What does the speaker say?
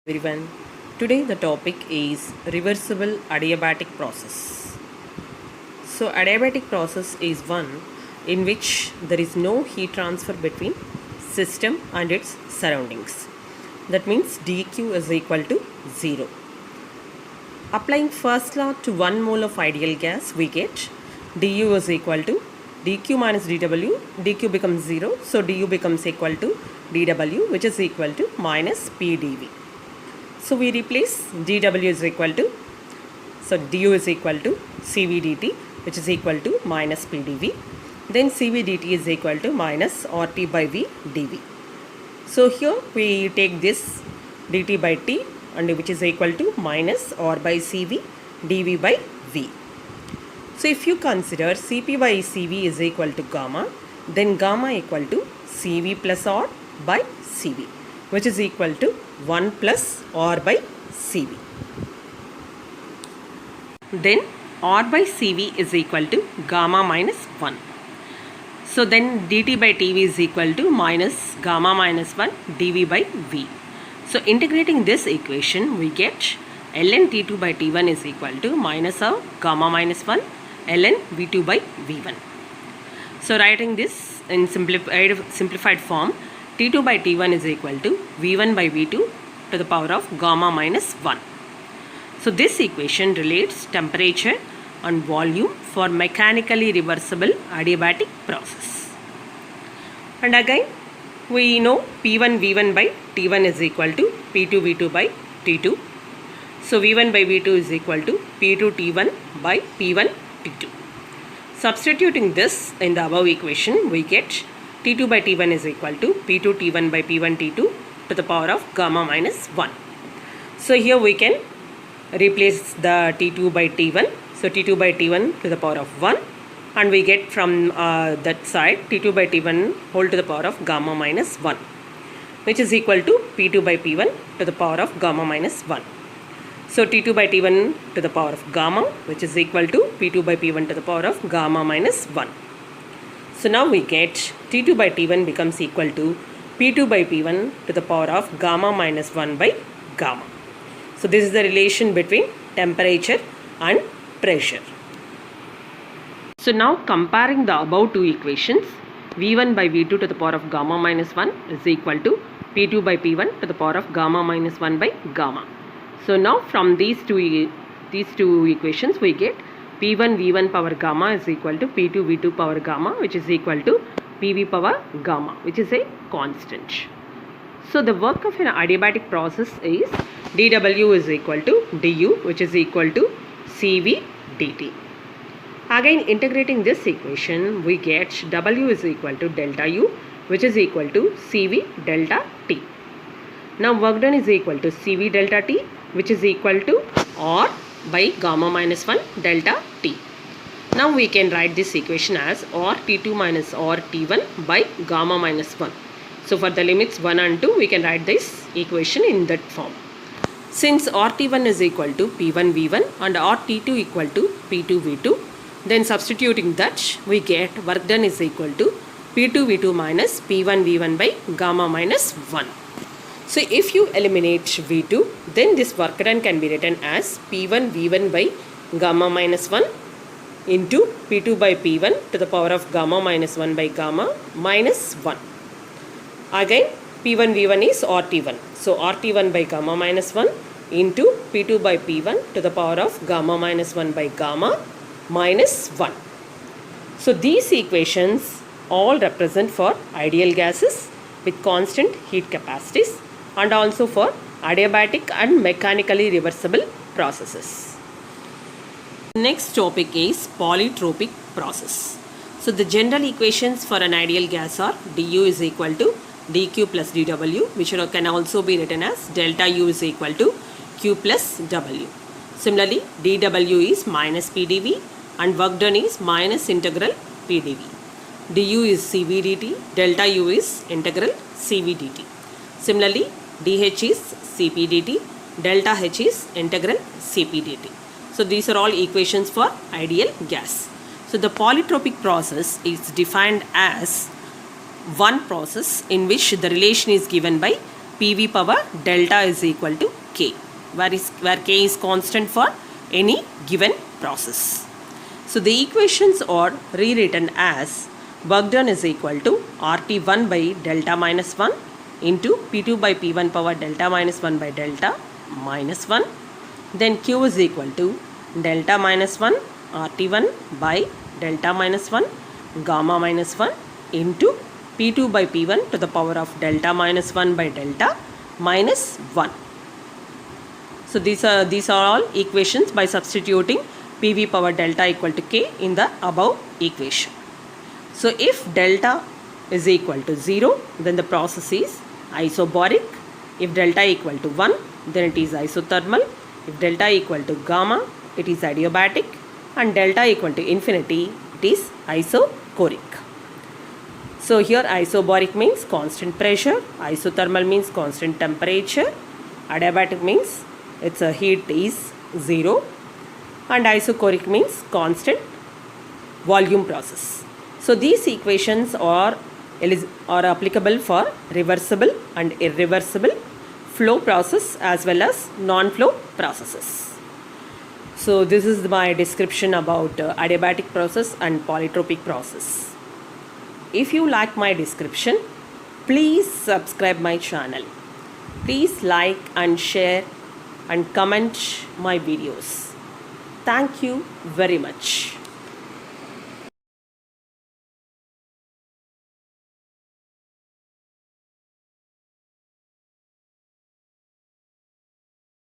Everyone. Today the topic is reversible adiabatic process. So adiabatic process is one in which there is no heat transfer between system and its surroundings. That means dq is equal to 0. Applying first law to 1 mole of ideal gas, we get du is equal to dq minus dw. Dq becomes 0, so du becomes equal to dw, which is equal to minus pdv. So we replace dw is equal to, so du is equal to cv dt, which is equal to minus pdv. Then cv dt is equal to minus rt by v dv. So here we take this dt by t, and which is equal to minus r by cv dv by v. So if you consider cp by cv is equal to gamma, then gamma equal to cv plus r by cv, which is equal to 1 plus r by cv. Then r by cv is equal to gamma minus 1. So then dt by tv is equal to minus gamma minus 1 dv by v. So integrating this equation, we get ln t2 by t1 is equal to minus of gamma minus 1 ln v2 by v1. So writing this in simplified form, T2 by T1 is equal to V1 by V2 to the power of gamma minus 1. So this equation relates temperature and volume for mechanically reversible adiabatic process. And again we know P1 V1 by T1 is equal to P2 V2 by T2. So V1 by V2 is equal to P2 T1 by P1 T2. Substituting this in the above equation, we get T2 by T1 is equal to P2 T1 by P1 T2 to the power of gamma minus 1. So here we can replace the T2 by T1. So T2 by T1 to the power of 1, and we get from that side T2 by T1 whole to the power of gamma minus 1, which is equal to P2 by P1 to the power of gamma minus 1. So T2 by T1 to the power of gamma, which is equal to P2 by P1 to the power of gamma minus 1. So now we get T2 by T1 becomes equal to P2 by P1 to the power of gamma minus 1 by gamma. So this is the relation between temperature and pressure. So now comparing the above two equations, V1 by V2 to the power of gamma minus 1 is equal to P2 by P1 to the power of gamma minus 1 by gamma. So now from these two equations we get P1 V1 power gamma is equal to P2 V2 power gamma, which is equal to PV power gamma, which is a constant. So the work of an adiabatic process is dW is equal to du, which is equal to cv dt. Again integrating this equation, we get W is equal to delta U, which is equal to cv delta T. Now work done is equal to cv delta T, which is equal to R by gamma minus 1 delta T. Now we can write this equation as RT2 minus RT1 by gamma minus 1. So for the limits 1 and 2, we can write this equation in that form. Since RT1 is equal to P1 V1 and RT2 equal to P2 V2, then substituting that, we get work done is equal to P2 V2 minus P1 V1 by gamma minus 1. So if you eliminate V2, then this work done can be written as P1 V1 by gamma minus 1 into P2 by P1 to the power of gamma minus 1 by gamma minus 1. Again P1 V1 is RT1. So RT1 by gamma minus 1 into P2 by P1 to the power of gamma minus 1 by gamma minus 1. So these equations all represent for ideal gases with constant heat capacities, and also for adiabatic and mechanically reversible processes. Next topic is polytropic process. So the general equations for an ideal gas are du is equal to dq plus dw, which can also be written as delta U is equal to q plus w. Similarly, dw is minus pdv and work done is minus integral pdv. du is cv dt, delta U is integral cv dt. Similarly, dH is Cp dt, delta H is integral Cp dt. So these are all equations for ideal gas. So the polytropic process is defined as one process in which the relation is given by PV power delta is equal to K, where K is constant for any given process. So the equations are rewritten as work done is equal to RT1 by delta minus 1 into P2 by P1 power delta minus 1 by delta minus 1. Then Q is equal to delta minus 1 RT1 by delta minus 1 gamma minus 1 into P2 by P1 to the power of delta minus 1 by delta minus 1. So these are all equations by substituting PV power delta equal to K in the above equation. So if delta is equal to 0, then the process is isobaric. If delta equal to 1, then it is isothermal. If delta equal to gamma, it is adiabatic. And delta equal to infinity, it is isochoric. So here isobaric means constant pressure, isothermal means constant temperature, adiabatic means its heat is 0, and isochoric means constant volume process. So these equations are applicable for reversible and irreversible flow process as well as non-flow processes. So this is my description about adiabatic process and polytropic process. If you like my description, please subscribe my channel. Please like and share and comment my videos. Thank you very much.